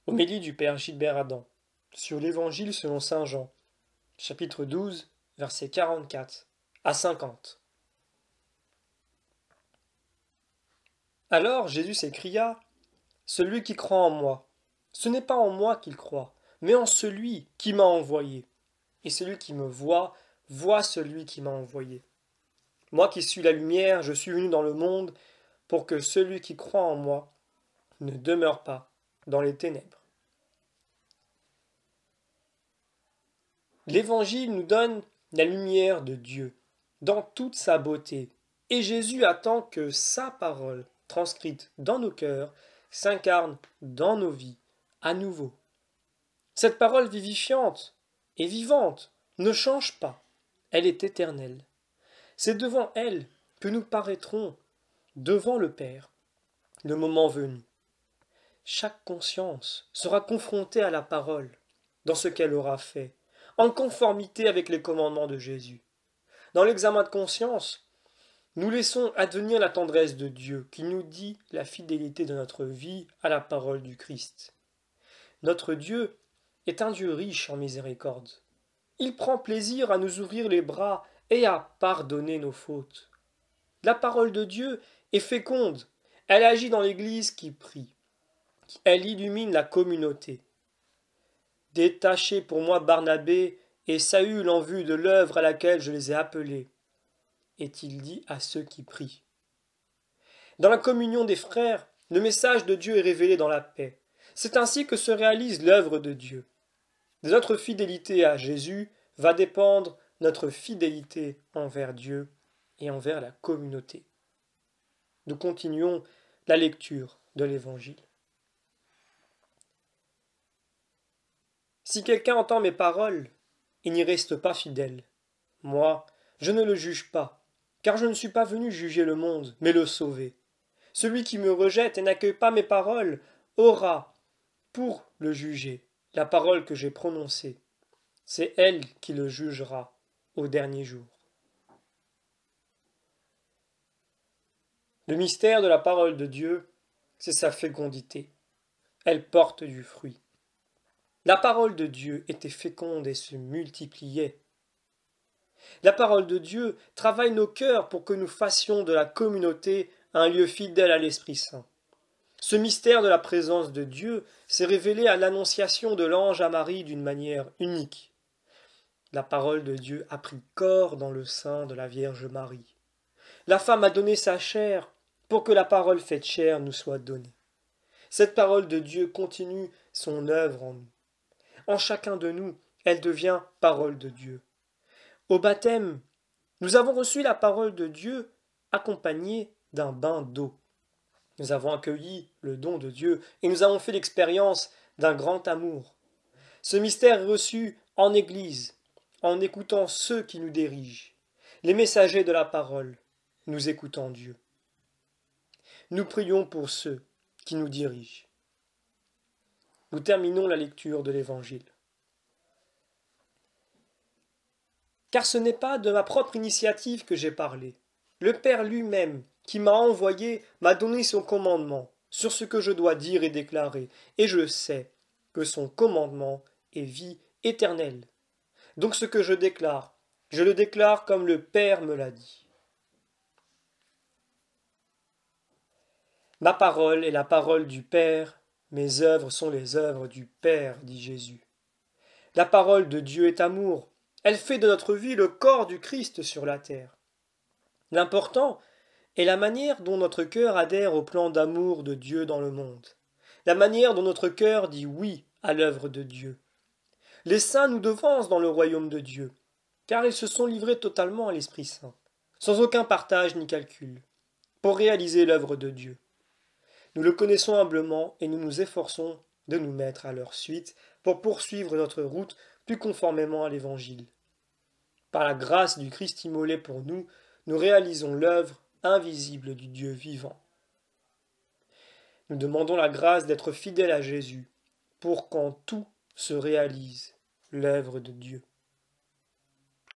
Homélie du Père Gilbert Adam sur l'Évangile selon saint Jean, chapitre 12, versets 44 à 50. Alors Jésus s'écria, celui qui croit en moi, ce n'est pas en moi qu'il croit, mais en celui qui m'a envoyé. Et celui qui me voit, voit celui qui m'a envoyé. Moi qui suis la lumière, je suis venu dans le monde pour que celui qui croit en moi ne demeure pas dans les ténèbres. L'Évangile nous donne la lumière de Dieu dans toute sa beauté, et Jésus attend que sa parole, transcrite dans nos cœurs, s'incarne dans nos vies à nouveau. Cette parole vivifiante et vivante ne change pas, elle est éternelle. C'est devant elle que nous paraîtrons devant le Père, le moment venu. Chaque conscience sera confrontée à la parole dans ce qu'elle aura fait, en conformité avec les commandements de Jésus. Dans l'examen de conscience, nous laissons advenir la tendresse de Dieu qui nous dit la fidélité de notre vie à la parole du Christ. Notre Dieu est un Dieu riche en miséricorde. Il prend plaisir à nous ouvrir les bras et à pardonner nos fautes. La parole de Dieu est féconde, elle agit dans l'Église qui prie, elle illumine la communauté. Détachez pour moi Barnabé et Saül en vue de l'œuvre à laquelle je les ai appelés, est-il dit à ceux qui prient. Dans la communion des frères, le message de Dieu est révélé dans la paix. C'est ainsi que se réalise l'œuvre de Dieu. De notre fidélité à Jésus va dépendre notre fidélité envers Dieu et envers la communauté. Nous continuons la lecture de l'Évangile. Si quelqu'un entend mes paroles et n'y reste pas fidèle, moi, je ne le juge pas, car je ne suis pas venu juger le monde, mais le sauver. Celui qui me rejette et n'accueille pas mes paroles aura, pour le juger, la parole que j'ai prononcée. C'est elle qui le jugera au dernier jour. Le mystère de la parole de Dieu, c'est sa fécondité. Elle porte du fruit. La parole de Dieu était féconde et se multipliait. La parole de Dieu travaille nos cœurs pour que nous fassions de la communauté un lieu fidèle à l'Esprit Saint. Ce mystère de la présence de Dieu s'est révélé à l'annonciation de l'ange à Marie d'une manière unique. La parole de Dieu a pris corps dans le sein de la Vierge Marie. La femme a donné sa chair pour que la parole faite chair nous soit donnée. Cette parole de Dieu continue son œuvre en nous. En chacun de nous, elle devient parole de Dieu. Au baptême, nous avons reçu la parole de Dieu accompagnée d'un bain d'eau. Nous avons accueilli le don de Dieu et nous avons fait l'expérience d'un grand amour. Ce mystère est reçu en Église, en écoutant ceux qui nous dirigent, les messagers de la parole, nous écoutons Dieu. Nous prions pour ceux qui nous dirigent. Nous terminons la lecture de l'Évangile. Car ce n'est pas de ma propre initiative que j'ai parlé. Le Père lui-même, qui m'a envoyé, m'a donné son commandement sur ce que je dois dire et déclarer, et je sais que son commandement est vie éternelle. Donc ce que je le déclare comme le Père me l'a dit. Ma parole est la parole du Père, mes œuvres sont les œuvres du Père, dit Jésus. La parole de Dieu est amour, elle fait de notre vie le corps du Christ sur la terre. L'important est la manière dont notre cœur adhère au plan d'amour de Dieu dans le monde, la manière dont notre cœur dit oui à l'œuvre de Dieu. Les saints nous devancent dans le royaume de Dieu, car ils se sont livrés totalement à l'Esprit Saint, sans aucun partage ni calcul, pour réaliser l'œuvre de Dieu. Nous le connaissons humblement et nous nous efforçons de nous mettre à leur suite pour poursuivre notre route plus conformément à l'Évangile. Par la grâce du Christ immolé pour nous, nous réalisons l'œuvre invisible du Dieu vivant. Nous demandons la grâce d'être fidèles à Jésus pour qu'en tout se réalise l'œuvre de Dieu.